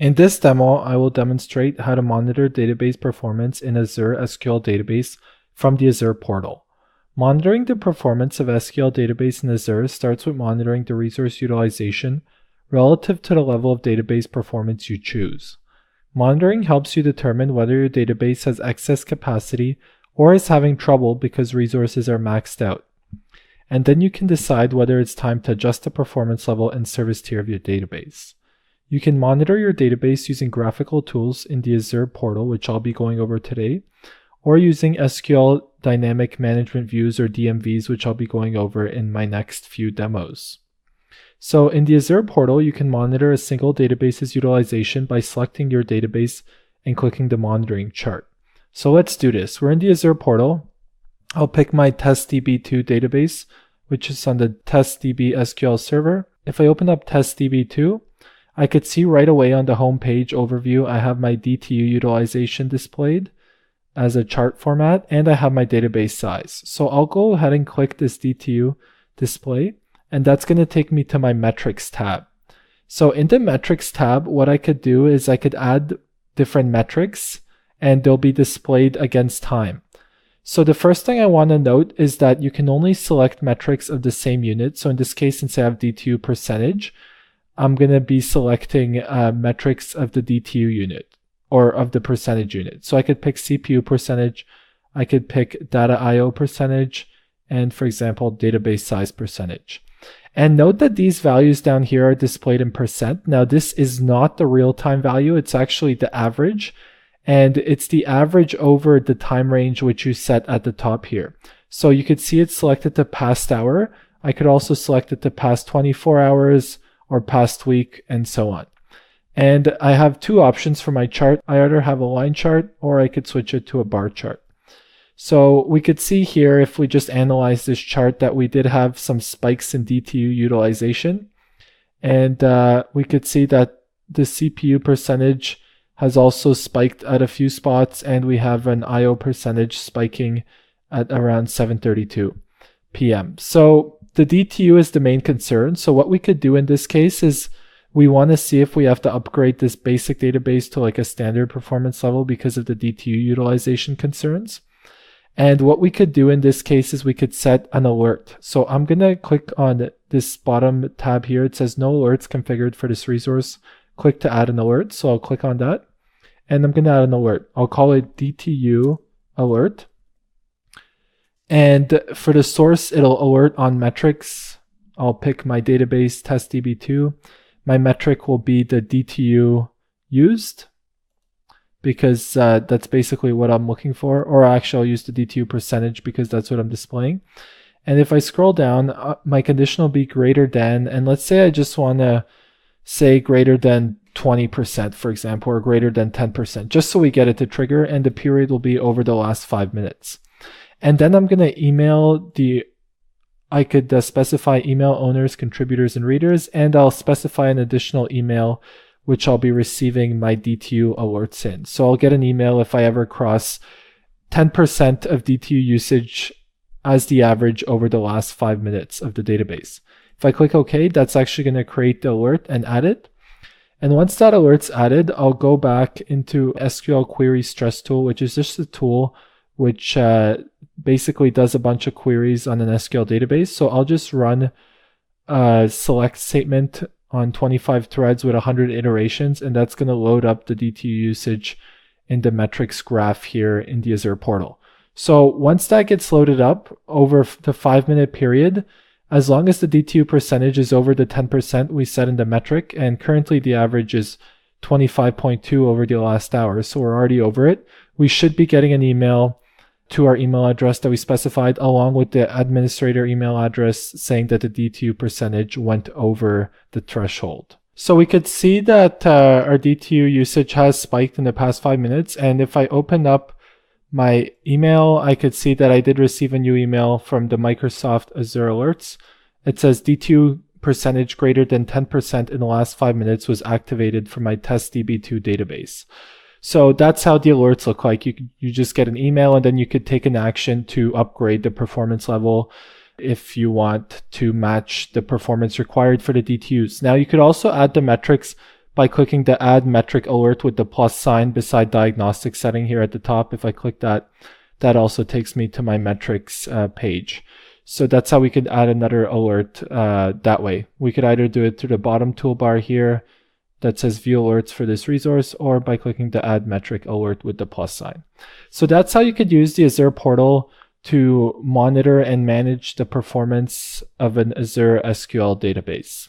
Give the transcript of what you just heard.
In this demo, I will demonstrate how to monitor database performance in Azure SQL Database from the Azure portal. Monitoring the performance of SQL Database in Azure starts with monitoring the resource utilization relative to the level of database performance you choose. Monitoring helps you determine whether your database has excess capacity or is having trouble because resources are maxed out. And then you can decide whether it's time to adjust the performance level and service tier of your database. You can monitor your database using graphical tools in the Azure portal, which I'll be going over today, or using SQL Dynamic Management Views or DMVs, which I'll be going over in my next few demos. So in the Azure portal, you can monitor a single database's utilization by selecting your database and clicking the monitoring chart. So let's do this. We're in the Azure portal. I'll pick my testdb2 database, which is on the testdb SQL server. If I open up testdb2, I could see right away on the home page overview, I have my DTU utilization displayed as a chart format, and I have my database size. So I'll go ahead and click this DTU display, and that's going to take me to my metrics tab. So in the metrics tab, what I could do is I could add different metrics, and they'll be displayed against time. So the first thing I want to note is that you can only select metrics of the same unit. So in this case, since I have DTU percentage, I'm going to be selecting metrics of the DTU unit or of the percentage unit. So I could pick CPU percentage, I could pick data IO percentage, and for example, database size percentage. And note that these values down here are displayed in percent. Now this is not the real-time value, it's actually the average, and it's the average over the time range which you set at the top here. So you could see it's selected to past hour. I could also select it to past 24 hours, or past week, and so on. And I have two options for my chart. I either have a line chart or I could switch it to a bar chart. So we could see here, if we just analyze this chart, that we did have some spikes in DTU utilization. And we could see that the CPU percentage has also spiked at a few spots, and we have an IO percentage spiking at around 7:32 p.m. So the DTU is the main concern. So what we could do in this case is we want to see if we have to upgrade this basic database to like a standard performance level because of the DTU utilization concerns. And what we could do in this case is we could set an alert. So I'm going to click on this bottom tab here. It says no alerts configured for this resource. Click to add an alert. So I'll click on that and I'm going to add an alert. I'll call it DTU alert. And for the source, it'll alert on metrics. I'll pick my database testdb2. My metric will be the DTU used because that's basically what I'm looking for. Or actually, I'll use the DTU percentage because that's what I'm displaying. And if I scroll down, my condition will be greater than, and let's say I just want to say greater than 20%, for example, or greater than 10%, just so we get it to trigger, and the period will be over the last 5 minutes. And then I'm going to email I could specify email owners, contributors, and readers, and I'll specify an additional email which I'll be receiving my DTU alerts in. So I'll get an email if I ever cross 10% of DTU usage as the average over the last 5 minutes of the database. If I click OK, that's actually going to create the alert and add it. And once that alert's added, I'll go back into SQL Query Stress Tool, which is just a tool which basically does a bunch of queries on an SQL database. So I'll just run a select statement on 25 threads with 100 iterations, and that's going to load up the DTU usage in the metrics graph here in the Azure portal. So once that gets loaded up over the 5-minute period, as long as the DTU percentage is over the 10% we set in the metric, and currently the average is 25.2 over the last hour, so we're already over it, we should be getting an email to our email address that we specified, along with the administrator email address saying that the DTU percentage went over the threshold. So we could see that our DTU usage has spiked in the past 5 minutes. And if I open up my email, I could see that I did receive a new email from the Microsoft Azure Alerts. It says DTU percentage greater than 10% in the last 5 minutes was activated for my testdb2 database. So that's how the alerts look like. You just get an email, and then you could take an action to upgrade the performance level if you want to match the performance required for the DTUs. Now you could also add the metrics by clicking the Add Metric Alert with the plus sign beside Diagnostic setting here at the top. If I click that, that also takes me to my metrics page. So that's how we could add another alert that way. We could either do it through the bottom toolbar here that says View Alerts for this resource, or by clicking the Add Metric Alert with the plus sign. So that's how you could use the Azure portal to monitor and manage the performance of an Azure SQL database.